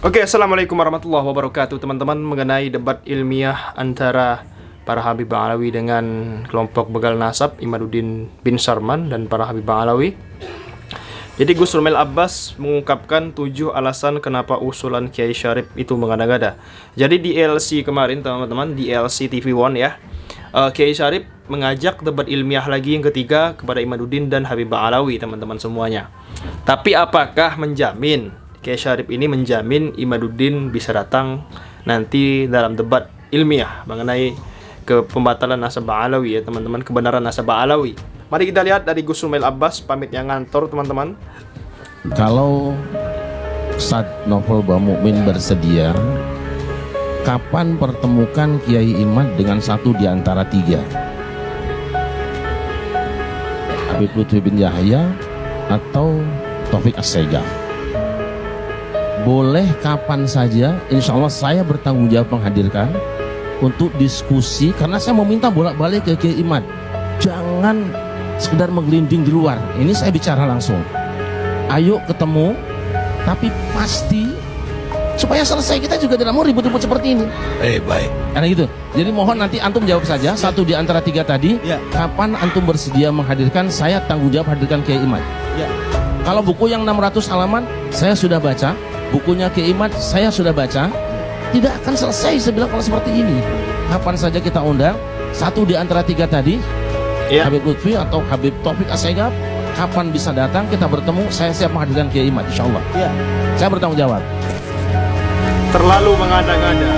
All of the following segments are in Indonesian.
Oke, assalamualaikum warahmatullahi wabarakatuh, teman-teman. Mengenai debat ilmiah antara para Habib Alawi dengan kelompok begal nasab Imaduddin bin Sarman dan para Habib Alawi. Jadi Gus Rumel Abbas mengungkapkan 7 alasan kenapa usulan Kiai Syarif itu mengada-ngada. Jadi di LC kemarin, teman-teman, di LC TV One ya, Kiai Syarif mengajak debat ilmiah lagi yang ketiga kepada Imaduddin dan Habib Alawi, teman-teman semuanya. Tapi apakah Kiai Syarif ini menjamin Imaduddin bisa datang nanti dalam debat ilmiah mengenai pembatalan nasab Alawi ya, teman-teman, kebenaran nasab Alawi? Mari kita lihat dari Gus Rumel Abbas pamit yang ngantor, teman-teman. Kalau Ustaz Novel Bamukmin bersedia, kapan pertemukan Kiai Imad dengan satu di antara 3? Habib Lutfi bin Yahya atau Taufik As-Segaf? Boleh kapan saja, insya Allah saya bertanggung jawab menghadirkan untuk diskusi, karena saya mau minta bolak-balik ke Kiai Imad, jangan sekedar menggelinding di luar. Ini saya bicara langsung, ayo ketemu, tapi pasti supaya selesai. Kita juga tidak mau ribut-ribut seperti ini. Baik. Karena gitu. Jadi mohon nanti antum jawab saja satu di antara 3 tadi. Kapan antum bersedia menghadirkan, saya tanggung jawab hadirkan Kiai Imad. Kalau buku yang 600 halaman saya sudah baca, bukunya Kiai Imad saya sudah baca. Tidak akan selesai saya bilang kalau seperti ini. Kapan saja kita undang satu di antara 3 tadi, Habib Lutfi atau Habib Taufik As-Segaf, kapan bisa datang, kita bertemu, saya siap menghadirkan Kiai Imad, insya Allah. Saya bertanggung jawab. Terlalu mengada-ngada.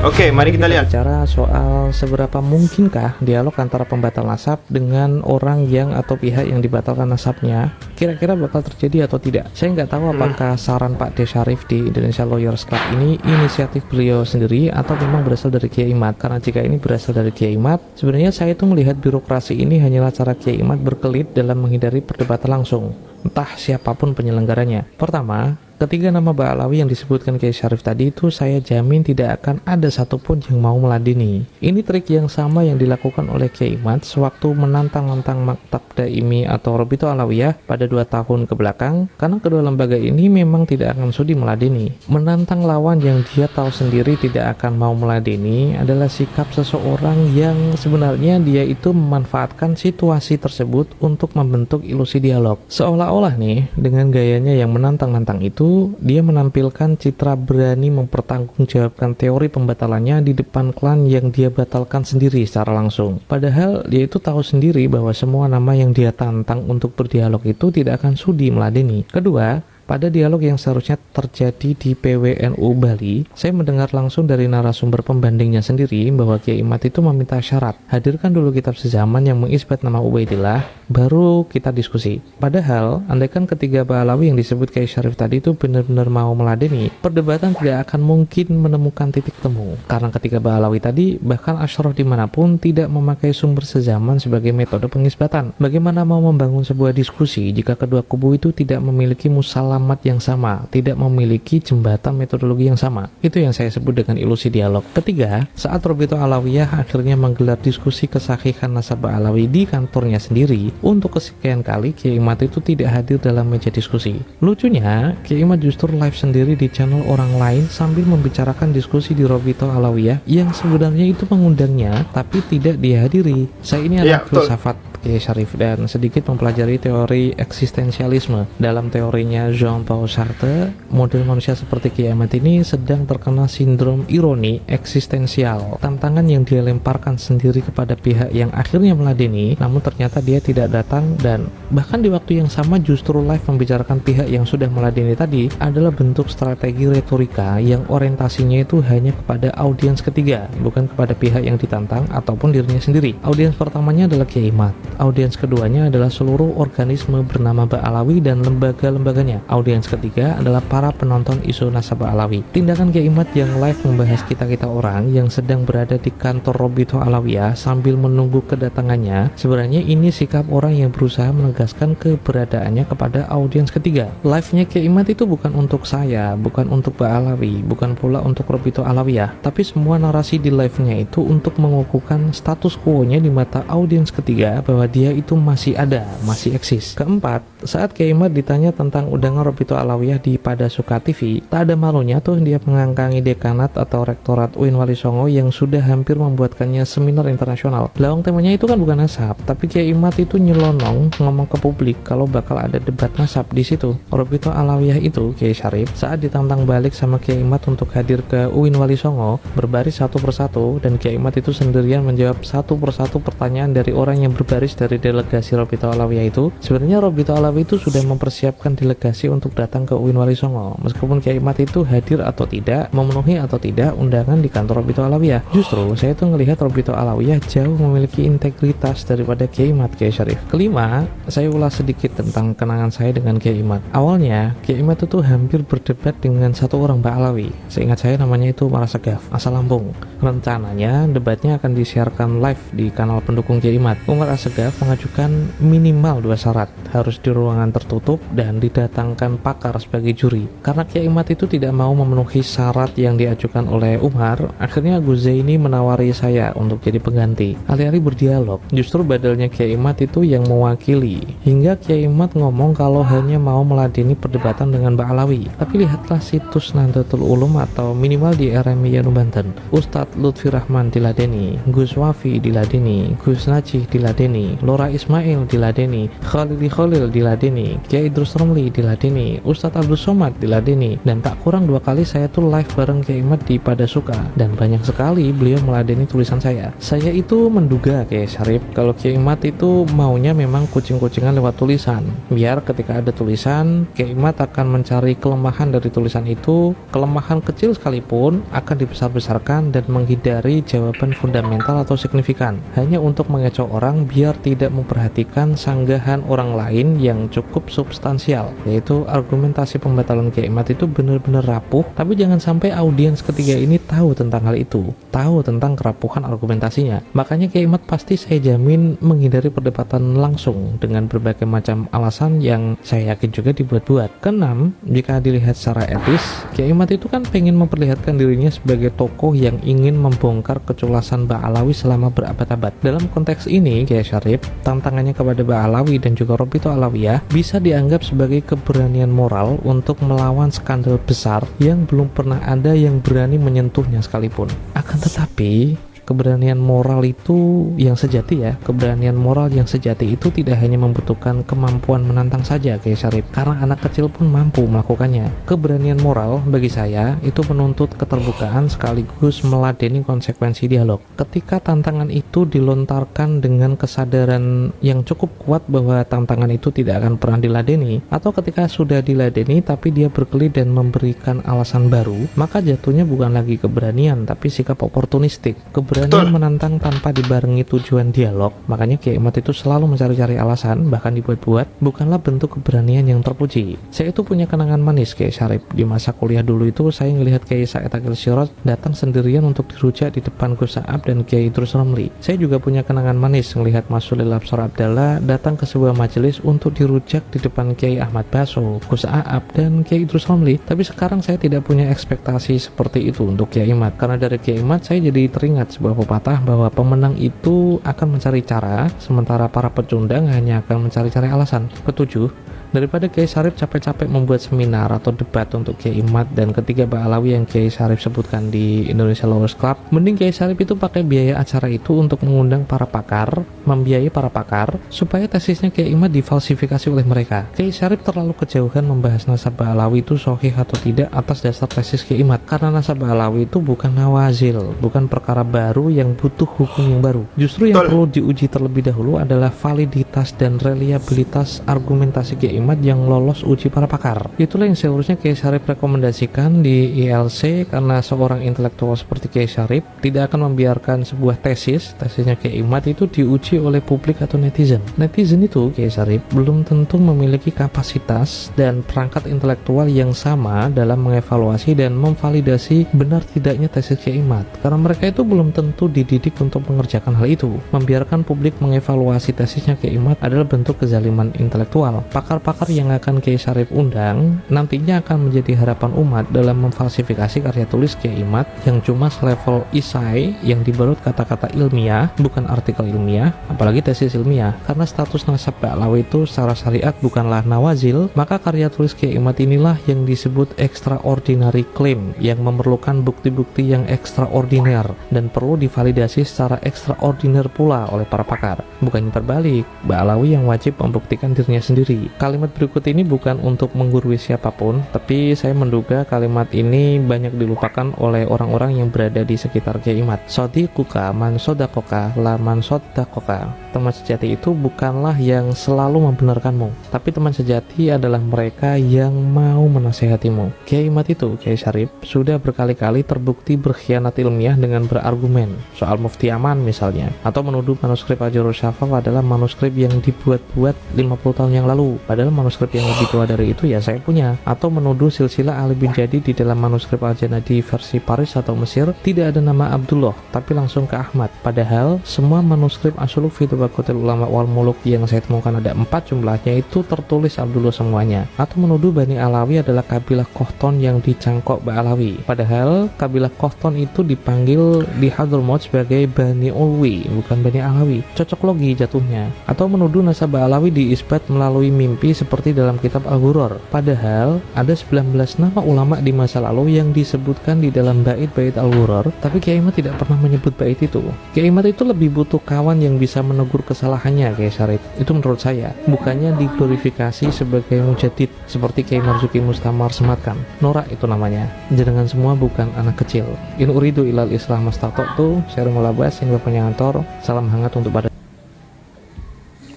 Oke, mari kita lihat. Bicara soal seberapa mungkinkah dialog antara pembatal nasab dengan orang yang atau pihak yang dibatalkan nasabnya kira-kira bakal terjadi atau tidak. Saya nggak tahu apakah saran Pak D. Syarif di Indonesia Lawyers Club ini inisiatif beliau sendiri atau memang berasal dari Kiai Imad. Karena jika ini berasal dari Kiai Imad, sebenarnya saya itu melihat birokrasi ini hanyalah cara Kiai Imad berkelit dalam menghindari perdebatan langsung, entah siapapun penyelenggaranya. Pertama, ketiga nama Ba'alawi yang disebutkan Kiai Syarif tadi itu saya jamin tidak akan ada satupun yang mau meladeni. Ini trik yang sama yang dilakukan oleh Kiai Imad sewaktu menantang-nantang Maktab Daimi atau Robito Alawiyah pada 2 tahun ke belakang, karena kedua lembaga ini memang tidak akan sudi meladeni. Menantang lawan yang dia tahu sendiri tidak akan mau meladeni adalah sikap seseorang yang sebenarnya dia itu memanfaatkan situasi tersebut untuk membentuk ilusi dialog. Seolah-olah nih, dengan gayanya yang menantang-nantang itu, dia menampilkan citra berani mempertanggungjawabkan teori pembatalannya di depan klan yang dia batalkan sendiri secara langsung. Padahal dia itu tahu sendiri bahwa semua nama yang dia tantang untuk berdialog itu tidak akan sudi meladeni. Kedua, pada dialog yang seharusnya terjadi di PWNU Bali, saya mendengar langsung dari narasumber pembandingnya sendiri bahwa Kiai Imad itu meminta syarat, hadirkan dulu kitab sezaman yang mengisbat nama Ubaidillah, baru kita diskusi. Padahal, andaikan ketiga Ba'alawi yang disebut Kiai Syarif tadi itu benar-benar mau meladeni, perdebatan tidak akan mungkin menemukan titik temu. Karena ketiga Ba'alawi tadi, bahkan Asyraf dimanapun tidak memakai sumber sezaman sebagai metode pengisbatan. Bagaimana mau membangun sebuah diskusi jika kedua kubu itu tidak memiliki musalamat yang sama, tidak memiliki jembatan metodologi yang sama? Itu yang saya sebut dengan ilusi dialog. Ketiga, saat Robito Alawiyah akhirnya menggelar diskusi kesahihan nasab Alawi di kantornya sendiri, untuk kesekian kali Kiai Imad itu tidak hadir dalam meja diskusi. Lucunya, Kiai Imad justru live sendiri di channel orang lain sambil membicarakan diskusi di Robito Alawiyah yang sebenarnya itu mengundangnya tapi tidak dihadiri. Saya ini anak filsafat Kiai Syarif dan sedikit mempelajari teori eksistensialisme. Dalam teorinya Jean-Paul Sartre, model manusia seperti Kiai Imad ini sedang terkena sindrom ironi eksistensial. Tantangan yang dia lemparkan sendiri kepada pihak yang akhirnya meladeni, namun ternyata dia tidak datang, dan bahkan di waktu yang sama justru live membicarakan pihak yang sudah meladeni tadi adalah bentuk strategi retorika yang orientasinya itu hanya kepada audiens ketiga, bukan kepada pihak yang ditantang ataupun dirinya sendiri. Audiens pertamanya adalah Kiai Imad. Audiens keduanya adalah seluruh organisme bernama Ba'alawi dan lembaga-lembaganya. Audiens ketiga adalah para penonton isu nasab Ba'alawi. Tindakan Kiai Imad yang live membahas kita-kita orang yang sedang berada di kantor Robito Alawiyah sambil menunggu kedatangannya, sebenarnya ini sikap orang yang berusaha menegaskan keberadaannya kepada audiens ketiga. Live-nya Kiai Imad itu bukan untuk saya, bukan untuk Ba'alawi, bukan pula untuk Robito Alawiyah, tapi semua narasi di live-nya itu untuk mengukuhkan status quo-nya di mata audiens ketiga bahwa bahwa dia itu masih ada, masih eksis. Keempat, saat Kiai Imad ditanya tentang undangan Robito Alawiyah di Pada Suka TV, tak ada malunya tuh dia mengangkangi dekanat atau rektorat UIN Wali Songo yang sudah hampir membuatkannya seminar internasional. Lawang temanya itu kan bukan nasab, tapi Kiai Imad itu nyelonong ngomong ke publik kalau bakal ada debat nasab di situ. Robito Alawiyah itu, Kiai Syarif, saat ditantang balik sama Kiai Imad untuk hadir ke UIN Wali Songo, berbaris satu persatu, dan Kiai Imad itu sendirian menjawab satu persatu pertanyaan dari orang yang berbaris dari delegasi Robito Alawiyah itu. Sebenarnya Robito Alawiyah itu sudah mempersiapkan delegasi untuk datang ke UIN Wali Songo, meskipun Kiai Imad itu hadir atau tidak, memenuhi atau tidak undangan di kantor Robito Alawiyah. Justru saya tuh ngelihat Robito Alawiyah jauh memiliki integritas daripada Kiai Imad, Kiai Syarif. Kelima, saya ulas sedikit tentang kenangan saya dengan Kiai Imad. Awalnya Kiai Imad itu hampir berdebat dengan satu orang Mbak Alawi. Seingat saya namanya itu Mara Segaf, asal Lampung. Rencananya debatnya akan disiarkan live di kanal pendukung Kiai Imad. Umar Asegaf mengajukan minimal 2 syarat, harus di ruangan tertutup dan didatangkan pakar sebagai juri. Karena Kiai Imad itu tidak mau memenuhi syarat yang diajukan oleh Umar, akhirnya Gus Zaini menawari saya untuk jadi pengganti. Alih-alih berdialog, justru badalnya Kiai Imad itu yang mewakili. Hingga Kiai Imad ngomong kalau hanya mau meladeni perdebatan dengan Mbak Alawi. Tapi lihatlah situs Nahdlatul Ulum atau minimal di RMI Yanu Banten. Ustadz Lutfi Rahman diladeni, Gus Wafi diladeni, Gus Najih diladeni, Lora Ismail diladeni, Khalil diladeni, Kiai Idrus Romli diladeni, Ustadz Abdul Somad diladeni, dan tak kurang 2 kali saya tuh live bareng Kiai Imad di Pada Suka, dan banyak sekali beliau meladeni tulisan saya. Saya itu menduga Kiai Syarif kalau Kiai Imad itu maunya memang kucing-kucingan lewat tulisan, biar ketika ada tulisan Kiai Imad akan mencari kelemahan dari tulisan itu, kelemahan kecil sekalipun akan dibesar-besarkan dan menghindari jawaban fundamental atau signifikan, hanya untuk mengecoh orang biar tidak memperhatikan sanggahan orang lain yang cukup substansial, yaitu argumentasi pembatalan Kiai Imad itu benar-benar rapuh, tapi jangan sampai audiens ketiga ini tahu tentang hal itu, tahu tentang kerapuhan argumentasinya. Makanya Kiai Imad pasti saya jamin menghindari perdebatan langsung dengan berbagai macam alasan yang saya yakin juga dibuat-buat. Keenam, jika dilihat secara etis, Kiai Imad itu kan pengen memperlihatkan dirinya sebagai tokoh yang ingin membongkar keculasan Mbak Alawi selama berabad-abad. Dalam konteks ini, Kiai Syarif, tantangannya kepada Mbak Alawi dan juga Robito Alawiyah bisa dianggap sebagai keberanian moral untuk melawan skandal besar yang belum pernah ada yang berani menyentuhnya sekalipun. Akan tetapi keberanian moral itu yang sejati ya, keberanian moral yang sejati itu tidak hanya membutuhkan kemampuan menantang saja Kiai Syarif, karena anak kecil pun mampu melakukannya. Keberanian moral bagi saya itu menuntut keterbukaan sekaligus meladeni konsekuensi dialog. Ketika tantangan itu dilontarkan dengan kesadaran yang cukup kuat bahwa tantangan itu tidak akan pernah diladeni, atau ketika sudah diladeni tapi dia berkelit dan memberikan alasan baru, maka jatuhnya bukan lagi keberanian tapi sikap oportunistik. Keberanian menantang tanpa dibarengi tujuan dialog. Makanya Kiai Imad itu selalu mencari-cari alasan, bahkan dibuat-buat, bukanlah bentuk keberanian yang terpuji. Saya itu punya kenangan manis Kiai Syarif. Di masa kuliah dulu itu saya ngelihat Kiai Said Akil Siraj datang sendirian untuk dirujak di depan Gus Saab dan Kiai Idrus Romli. Saya juga punya kenangan manis ngelihat Mas Sulil Absar Abdallah datang ke sebuah majelis untuk dirujak di depan Kiai Ahmad Baso, Gus Saab, dan Kiai Idrus Romli. Tapi sekarang saya tidak punya ekspektasi seperti itu untuk Kiai Imad, karena dari Kiai Imad saya jadi teringat sebuah pepatah bahwa pemenang itu akan mencari cara, sementara para pecundang hanya akan mencari-cari alasan. Ketujuh, daripada Kiai Syarif capek-capek membuat seminar atau debat untuk Kiai Imad dan ketiga Mbak Alawi yang Kiai Syarif sebutkan di Indonesia Lawyers Club, mending Kiai Syarif itu pakai biaya acara itu untuk mengundang para pakar, membiayai para pakar, supaya tesisnya Kiai Imad difalsifikasi oleh mereka. Kiai Syarif terlalu kejauhan membahas nasab Mbak Alawi itu sahih atau tidak atas dasar tesis Kiai Imad, karena nasab Mbak Alawi itu bukan nawazil, bukan perkara baru yang butuh hukum yang baru. Justru yang perlu diuji terlebih dahulu adalah validitas dan reliabilitas argumentasi Kiai Imad yang lolos uji para pakar. Itulah yang seharusnya Kiai Syarif rekomendasikan di ILC, karena seorang intelektual seperti Kiai Syarif tidak akan membiarkan sebuah tesisnya Kiai Imad itu diuji oleh publik atau netizen. Netizen itu Kiai Syarif belum tentu memiliki kapasitas dan perangkat intelektual yang sama dalam mengevaluasi dan memvalidasi benar tidaknya tesis Kiai Imad, karena mereka itu belum tentu dididik untuk mengerjakan hal itu. Membiarkan publik mengevaluasi tesisnya Kiai Imad adalah bentuk kezaliman intelektual. Pakar-pakar pakar yang akan Kiai Syarif undang nantinya akan menjadi harapan umat dalam memfalsifikasi karya tulis Kiai Imad yang cuma selevel isai yang dibalut kata-kata ilmiah, bukan artikel ilmiah, apalagi tesis ilmiah. Karena status nasab Ba'alawi itu secara syariat bukanlah nawazil, maka karya tulis Kiai Imad inilah yang disebut extraordinary claim, yang memerlukan bukti-bukti yang ekstraordiner dan perlu divalidasi secara ekstraordiner pula oleh para pakar. Bukannya berbalik, Ba'alawi yang wajib membuktikan dirinya sendiri. Kalimat berikut ini bukan untuk menggurui siapapun, tapi saya menduga kalimat ini banyak dilupakan oleh orang-orang yang berada di sekitar Kiai Imad. Sodiquka man sodakoka la man sodakoka. Teman sejati itu bukanlah yang selalu membenarkanmu, tapi teman sejati adalah mereka yang mau menasehatimu. Kiai Imad itu, Kiai Syarif, sudah berkali-kali terbukti berkhianat ilmiah dengan berargumen soal Mufti Aman misalnya, atau menuduh manuskrip Ajurus Syafaq adalah manuskrip yang dibuat-buat 50 tahun yang lalu, padahal manuskrip yang lebih tua dari itu ya saya punya. Atau menuduh silsilah Ali bin Jadi di dalam manuskrip Al-Janadi versi Paris atau Mesir tidak ada nama Abdullah, tapi langsung ke Ahmad, padahal semua manuskrip Asuluk fi Tabaqatil Ulama wal Muluk yang saya temukan ada 4 jumlahnya itu tertulis Abdullah semuanya. Atau menuduh Bani Alawi adalah kabilah Kohton yang dicangkok Ba'alawi, padahal kabilah Kohton itu dipanggil di Hadramaut sebagai Bani Ulwi, bukan Bani Alawi. Cocok logi jatuhnya. Atau menuduh nasab Ba'alawi diisbat melalui mimpi seperti dalam kitab Al-Ghuror, padahal ada 19 nama ulama di masa lalu yang disebutkan di dalam bait-bait Al-Ghuror, tapi Kiai Imad tidak pernah menyebut bait itu. Kiai Imad itu lebih butuh kawan yang bisa menegur kesalahannya, Kiai Syarif. Itu menurut saya, bukannya diglorifikasi sebagai mujadid seperti Kiai Marzuki Mustamar sematkan. Norak itu namanya. Jenengan semua bukan anak kecil. In uridu ilal islah mastata'tu, saya Mulabas yang bapaknya ngantor. Salam hangat untuk pada.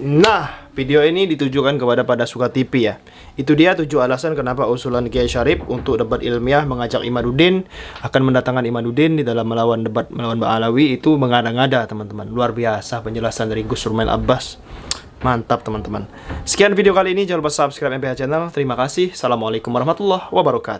Nah, video ini ditujukan kepada pada suka TV ya. Itu dia 7 alasan kenapa usulan Kiai Syarif untuk debat ilmiah mengajak Imaduddin akan mendatangkan Imaduddin di dalam melawan debat melawan Ba'alawi itu mengada-ngada, teman-teman. Luar biasa penjelasan dari Gus Rumail Abbas. Mantap, teman-teman. Sekian video kali ini, jangan lupa subscribe MPH Channel. Terima kasih. Assalamualaikum warahmatullahi wabarakatuh.